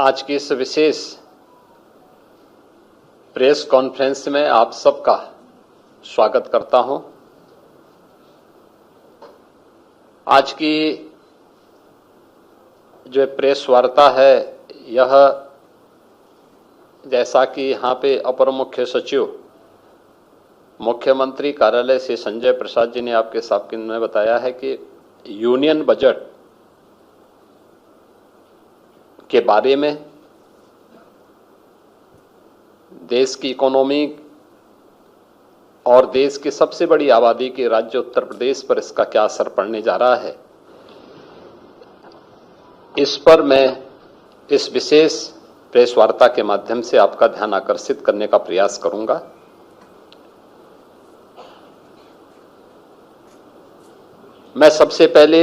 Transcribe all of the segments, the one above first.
आज की इस विशेष प्रेस कॉन्फ्रेंस में आप सबका स्वागत करता हूं। आज की जो प्रेस वार्ता है यह जैसा कि यहाँ पे अपर मुख्य सचिव मुख्यमंत्री कार्यालय से संजय प्रसाद जी ने आपके सामने बताया है कि यूनियन बजट के बारे में देश की इकोनॉमी और देश की सबसे बड़ी आबादी के राज्य उत्तर प्रदेश पर इसका क्या असर पड़ने जा रहा है, इस पर मैं इस विशेष प्रेस वार्ता के माध्यम से आपका ध्यान आकर्षित करने का प्रयास करूंगा। मैं सबसे पहले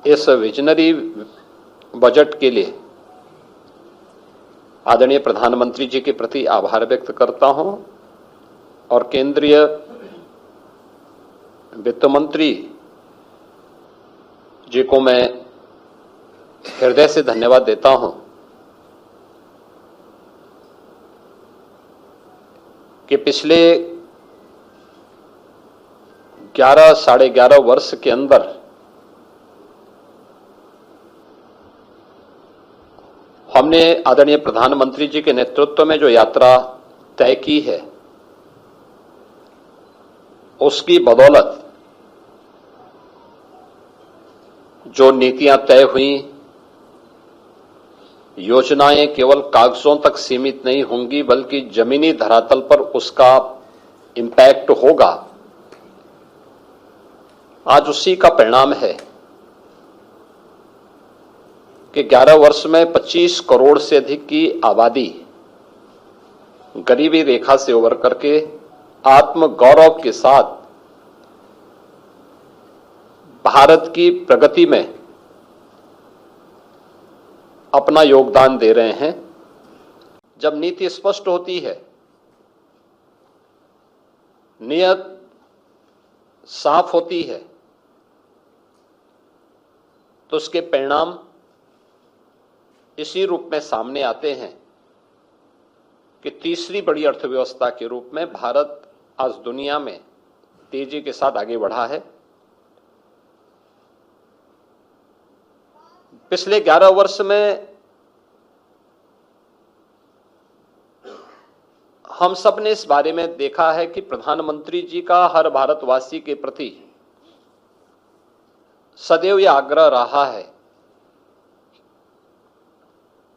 इस विजनरी बजट के लिए आदरणीय प्रधानमंत्री जी के प्रति आभार व्यक्त करता हूं और केंद्रीय वित्त मंत्री जी को मैं हृदय से धन्यवाद देता हूं कि पिछले 11 साढ़े 11 वर्ष के अंदर हमने आदरणीय प्रधानमंत्री जी के नेतृत्व में जो यात्रा तय की है उसकी बदौलत जो नीतियां तय हुई, योजनाएं केवल कागजों तक सीमित नहीं होंगी बल्कि जमीनी धरातल पर उसका इम्पैक्ट होगा। आज उसी का परिणाम है कि 11 वर्ष में 25 करोड़ से अधिक की आबादी गरीबी रेखा से उबर करके आत्म गौरव के साथ भारत की प्रगति में अपना योगदान दे रहे हैं। जब नीति स्पष्ट होती है, नियत साफ होती है, तो उसके परिणाम इसी रूप में सामने आते हैं कि तीसरी बड़ी अर्थव्यवस्था के रूप में भारत आज दुनिया में तेजी के साथ आगे बढ़ा है। पिछले 11 वर्ष में हम सब ने इस बारे में देखा है कि प्रधानमंत्री जी का हर भारतवासी के प्रति सदैव यह आग्रह रहा है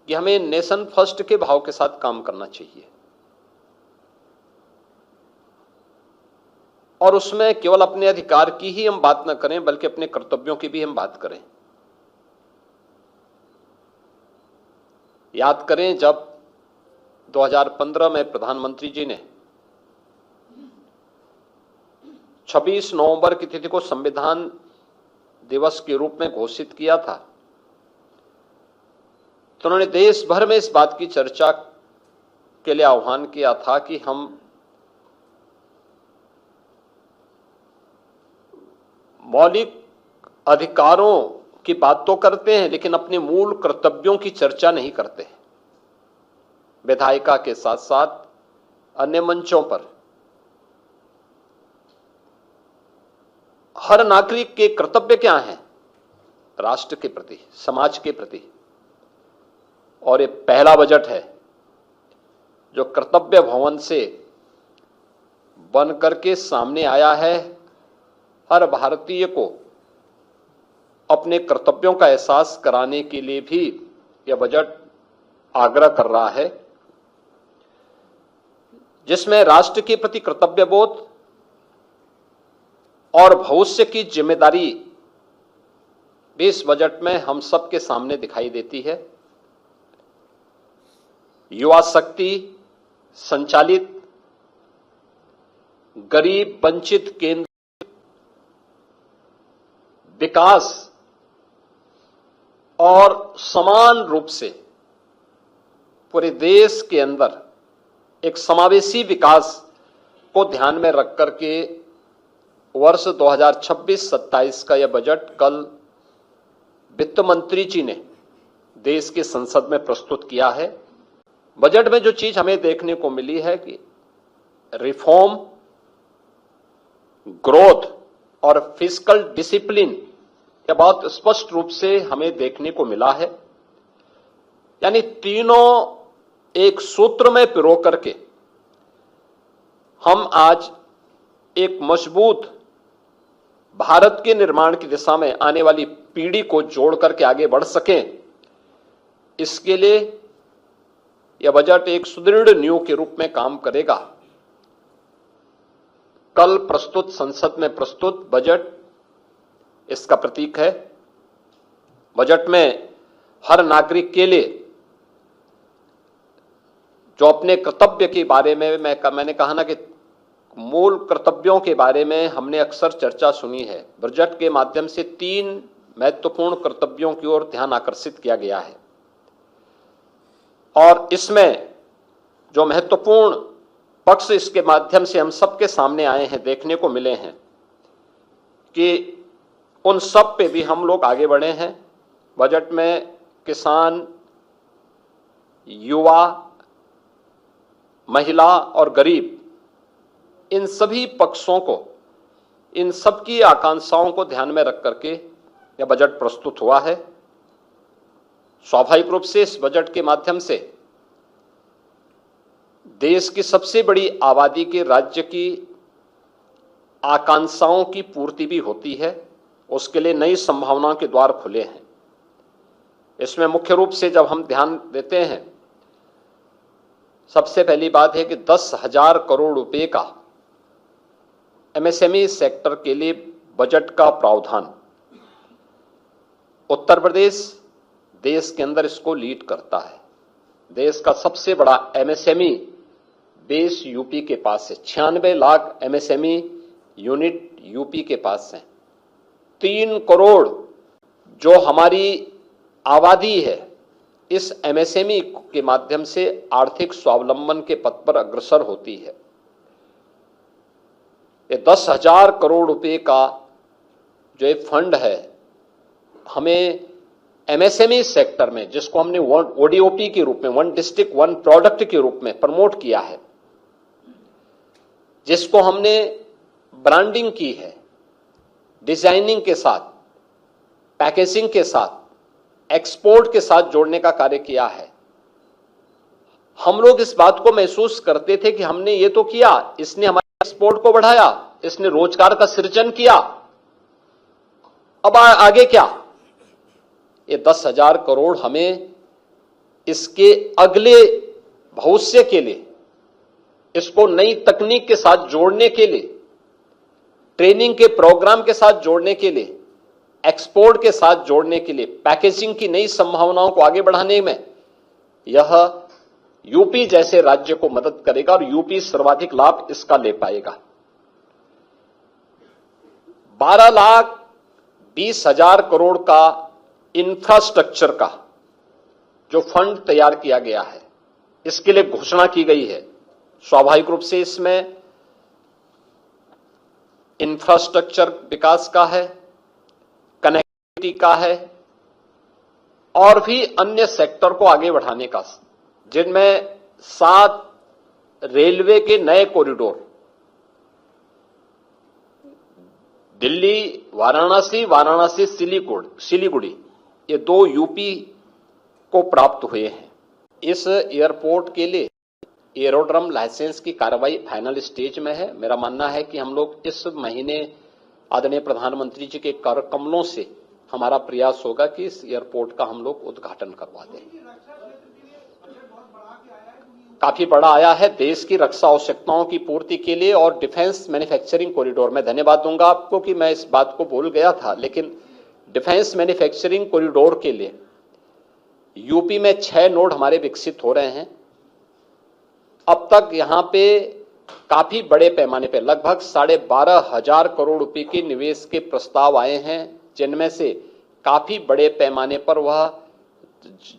कि हमें नेशन फर्स्ट के भाव के साथ काम करना चाहिए और उसमें केवल अपने अधिकार की ही हम बात न करें बल्कि अपने कर्तव्यों की भी हम बात करें। याद करें जब 2015 में प्रधानमंत्री जी ने 26 नवंबर की तिथि को संविधान दिवस के रूप में घोषित किया था, तो उन्होंने देश भर में इस बात की चर्चा के लिए आह्वान किया था कि हम मौलिक अधिकारों की बात तो करते हैं लेकिन अपने मूल कर्तव्यों की चर्चा नहीं करते। विधायिका के साथ साथ अन्य मंचों पर हर नागरिक के कर्तव्य क्या हैं राष्ट्र के प्रति, समाज के प्रति, और ये पहला बजट है जो कर्तव्य भवन से बन करके सामने आया है। हर भारतीय को अपने कर्तव्यों का एहसास कराने के लिए भी यह बजट आग्रह कर रहा है, जिसमें राष्ट्र के प्रति कर्तव्य बोध और भविष्य की जिम्मेदारी भी इस बजट में हम सबके सामने दिखाई देती है। युवा शक्ति संचालित गरीब वंचित केंद्र विकास और समान रूप से पूरे देश के अंदर एक समावेशी विकास को ध्यान में रख करके वर्ष 2026-27 का यह बजट कल वित्त मंत्री जी ने देश की संसद में प्रस्तुत किया है। बजट में जो चीज हमें देखने को मिली है कि रिफॉर्म, ग्रोथ और फिस्कल डिसिप्लिन यह बहुत स्पष्ट रूप से हमें देखने को मिला है। यानी तीनों एक सूत्र में पिरो करके हम आज एक मजबूत भारत के निर्माण की दिशा में आने वाली पीढ़ी को जोड़ करके आगे बढ़ सकें, इसके लिए यह बजट एक सुदृढ़ नींव के रूप में काम करेगा। कल प्रस्तुत संसद में प्रस्तुत बजट इसका प्रतीक है। बजट में हर नागरिक के लिए जो अपने कर्तव्य के बारे में मैंने कहा ना कि मूल कर्तव्यों के बारे में हमने अक्सर चर्चा सुनी है। बजट के माध्यम से 3 महत्वपूर्ण कर्तव्यों की ओर ध्यान आकर्षित किया गया है और इसमें जो महत्वपूर्ण पक्ष इसके माध्यम से हम सबके सामने आए हैं, देखने को मिले हैं कि उन सब पे भी हम लोग आगे बढ़े हैं। बजट में किसान, युवा, महिला और गरीब, इन सभी पक्षों को, इन सबकी आकांक्षाओं को ध्यान में रख करके यह बजट प्रस्तुत हुआ है। स्वाभाविक रूप से इस बजट के माध्यम से देश की सबसे बड़ी आबादी के राज्य की आकांक्षाओं की पूर्ति भी होती है। उसके लिए नई संभावनाओं के द्वार खुले हैं। इसमें मुख्य रूप से जब हम ध्यान देते हैं, सबसे पहली बात है कि 10,000 करोड़ रुपए का एमएसएमई सेक्टर के लिए बजट का प्रावधान। उत्तर प्रदेश देश के अंदर इसको लीड करता है। देश का सबसे बड़ा एमएसएमई बेस यूपी के पास है। 96 लाख एमएसएमई यूनिट यूपी के पास है। 3 करोड़ जो हमारी आबादी है, इस एमएसएमई के माध्यम से आर्थिक स्वावलंबन के पथ पर अग्रसर होती है। ये 10,000 करोड़ रुपए का जो एक फंड है, हमें एमएसएमई सेक्टर में, जिसको हमने ओडीओपी के रूप में, 1 डिस्ट्रिक्ट 1 प्रोडक्ट के रूप में प्रमोट किया है, जिसको हमने ब्रांडिंग की है, डिजाइनिंग के साथ, पैकेजिंग के साथ, एक्सपोर्ट के साथ जोड़ने का कार्य किया है। हम लोग इस बात को महसूस करते थे कि हमने ये तो किया, इसने हमारे एक्सपोर्ट को बढ़ाया, इसने रोजगार का सृजन किया, अब आगे क्या? ये 10,000 करोड़ हमें इसके अगले भविष्य के लिए, इसको नई तकनीक के साथ जोड़ने के लिए, ट्रेनिंग के प्रोग्राम के साथ जोड़ने के लिए, एक्सपोर्ट के साथ जोड़ने के लिए, पैकेजिंग की नई संभावनाओं को आगे बढ़ाने में यह यूपी जैसे राज्य को मदद करेगा और यूपी सर्वाधिक लाभ इसका ले पाएगा। 12,20,000 करोड़ का इंफ्रास्ट्रक्चर का जो फंड तैयार किया गया है, इसके लिए घोषणा की गई है। स्वाभाविक रूप से इसमें इंफ्रास्ट्रक्चर विकास का है, कनेक्टिविटी का है और भी अन्य सेक्टर को आगे बढ़ाने का, जिनमें 7 रेलवे के नए कॉरिडोर, दिल्ली वाराणसी, वाराणसी सिलीगुड़ी, ये 2 यूपी को प्राप्त हुए हैं। इस एयरपोर्ट के लिए एरोड्रम लाइसेंस की कार्रवाई फाइनल स्टेज में है। मेरा मानना है कि हम लोग इस महीने आदरणीय प्रधानमंत्री जी के कर कमलों से हमारा प्रयास होगा कि इस एयरपोर्ट का हम लोग उद्घाटन करवा दें। काफी बड़ा आया है देश की रक्षा आवश्यकताओं की पूर्ति के लिए और डिफेंस मैन्युफैक्चरिंग कॉरिडोर। मैं धन्यवाद दूंगा आपको कि मैं इस बात को भूल गया था, लेकिन डिफेंस मैन्युफैक्चरिंग कॉरिडोर के लिए यूपी में 6 नोड हमारे विकसित हो रहे हैं। अब तक यहां पे काफी बड़े पैमाने पे लगभग 12,500 करोड़ रुपए के निवेश के प्रस्ताव आए हैं, जिनमें से काफी बड़े पैमाने पर वह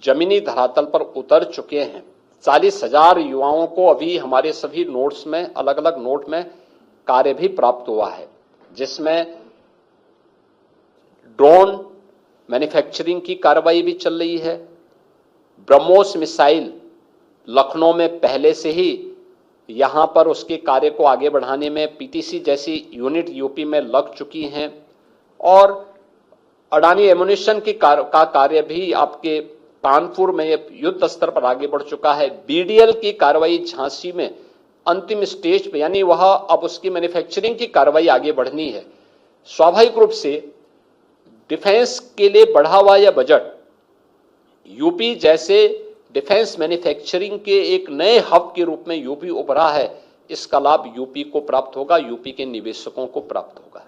जमीनी धरातल पर उतर चुके हैं। 40,000 युवाओं को अभी हमारे सभी नोड्स में, अलग अलग नोड में कार्य भी प्राप्त हुआ है, जिसमें ड्रोन मैन्युफैक्चरिंग की कार्रवाई भी चल रही है, ब्रह्मोस मिसाइल लखनऊ में पहले से ही यहां पर उसके कार्य को आगे बढ़ाने में पीटीसी जैसी यूनिट यूपी में लग चुकी हैं और अडानी एमुनिशन की का कार्य भी आपके कानपुर में युद्ध स्तर पर आगे बढ़ चुका है। बीडीएल की कार्रवाई झांसी में अंतिम स्टेज पे, यानी वह अब उसकी मैन्युफैक्चरिंग की कार्रवाई आगे बढ़नी है। स्वाभाविक रूप से डिफेंस के लिए बढ़ा हुआ यह बजट यूपी जैसे डिफेंस मैन्युफैक्चरिंग के एक नए हब के रूप में यूपी उभरा है, इसका लाभ यूपी को प्राप्त होगा, यूपी के निवेशकों को प्राप्त होगा।